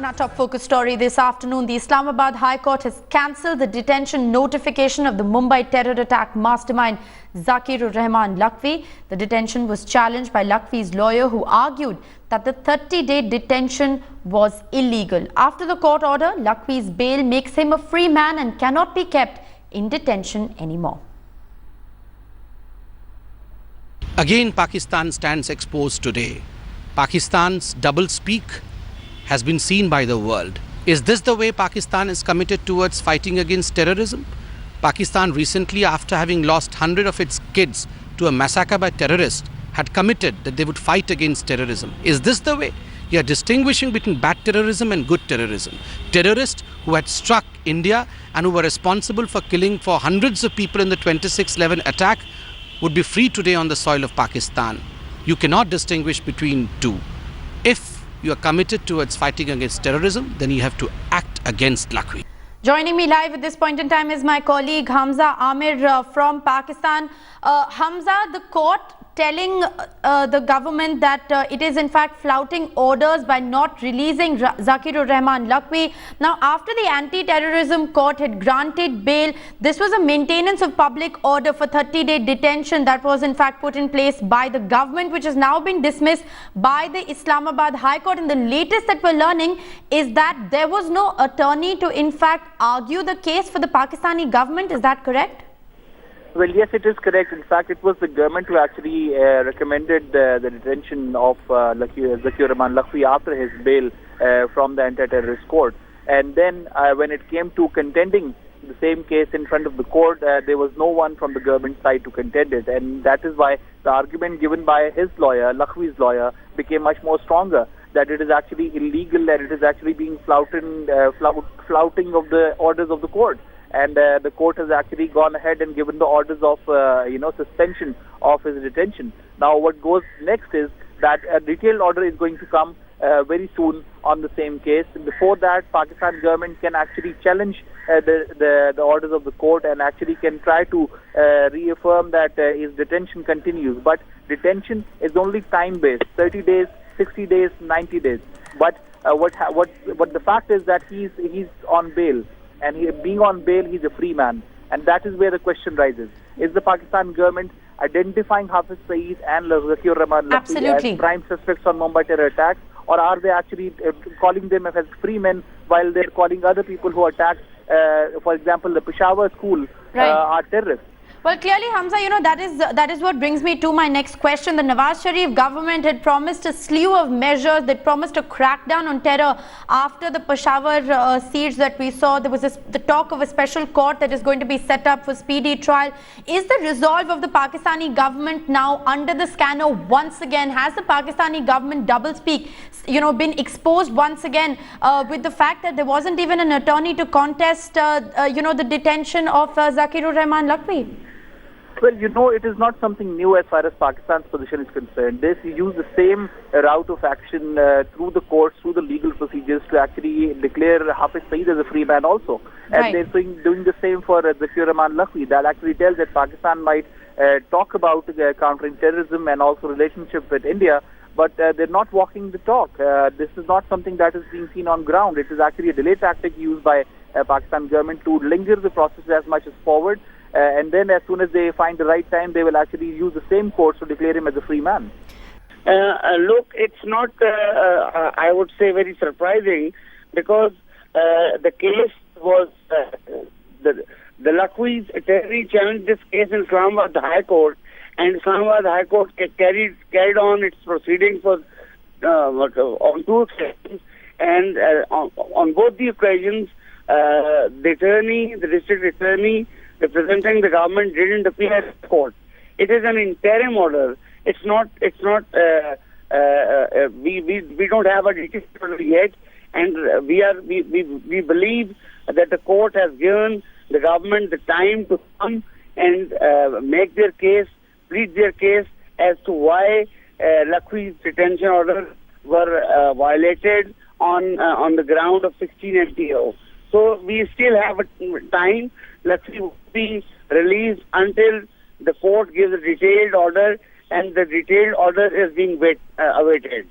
And our top focus story this afternoon, the Islamabad High Court has cancelled the detention notification of the Mumbai terror attack mastermind Zaki Rehman Lakhvi. The detention was challenged by Lakhvi's lawyer, who argued that the 30-day detention was illegal. After the court order, Lakhvi's bail makes him a free man and cannot be kept in detention anymore. Again, Pakistan stands exposed today. Pakistan's double-speak has been seen by the world. Is this the way Pakistan is committed towards fighting against terrorism? Pakistan recently, after having lost 100 of its kids to a massacre by terrorists, had committed that they would fight against terrorism. Is this the way? You are distinguishing between bad terrorism and good terrorism. Terrorists who had struck India and who were responsible for killing for hundreds of people in the 26/11 attack would be free today on the soil of Pakistan. You cannot distinguish between two. If you are committed towards fighting against terrorism, then you have to act against Lakhvi. Joining me live at this point in time is my colleague Hamza Amir from Pakistan. Hamza, the court telling the government that it is in fact flouting orders by not releasing Zaki Rehman Lakhvi. Now, after the anti-terrorism court had granted bail, this was a maintenance of public order for 30-day detention that was in fact put in place by the government, which has now been dismissed by the Islamabad High Court. And the latest that we're learning is that there was no attorney to in fact argue the case for the Pakistani government. Is that correct? Well, yes, it is correct. In fact, it was the government who actually recommended the detention of Zaki Rehman Lakhvi after his bail from the anti-terrorist court. And then when it came to contending the same case in front of the court, there was no one from the government side to contend it. And that is why the argument given by his lawyer, Lakhvi's lawyer, became much more stronger, that it is actually illegal, that it is actually being flouting of the orders of the court. And the court has actually gone ahead and given the orders of, suspension of his detention. Now, what goes next is that a detailed order is going to come very soon on the same case. Before that, Pakistan government can actually challenge the orders of the court and actually can try to reaffirm that his detention continues. But detention is only time-based, 30 days, 60 days, 90 days. But what the fact is that he's on bail. And being on bail, he's a free man. And that is where the question rises. Is the Pakistan government identifying Hafiz Saeed and Zaki Rehman Lakhvi as prime suspects on Mumbai terror attacks? Or are they actually calling them as free men while they're calling other people who attacked, for example, the Peshawar school, are terrorists? Well, clearly, Hamza, that is what brings me to my next question. The Nawaz Sharif government had promised a slew of measures that promised a crackdown on terror after the Peshawar siege that we saw. There was the talk of a special court that is going to be set up for speedy trial. Is the resolve of the Pakistani government now under the scanner once again? Has the Pakistani government doublespeak, been exposed once again with the fact that there wasn't even an attorney to contest, the detention of Zaki Rehman Lakhvi? Well, it is not something new as far as Pakistan's position is concerned. They use the same route of action through the courts, through the legal procedures to actually declare Hafiz Saeed as a free man also. And they're doing the same for Zaki Rehman Lakhvi. That actually tells that Pakistan might talk about countering terrorism and also relationship with India, but they're not walking the talk. This is not something that is being seen on ground. It is actually a delay tactic used by Pakistan government to linger the process as much as forward. And then as soon as they find the right time, they will actually use the same courts to declare him as a free man. Look, it's not, I would say, very surprising, because the case was, the Lakhvi's attorney challenged this case in Islamabad High Court, and Islamabad High Court carried on its proceedings on 2 occasions, and on both the occasions, the district attorney representing the government didn't appear at the court. It is an interim order. It's not. We don't have a detailed order yet, and we believe that the court has given the government the time to come and make their case, plead their case as to why Lakhvi's detention orders were violated on the ground of 16 MTO. So we still have time. Lakhvi will be released until the court gives a detailed order, and the detailed order is being awaited.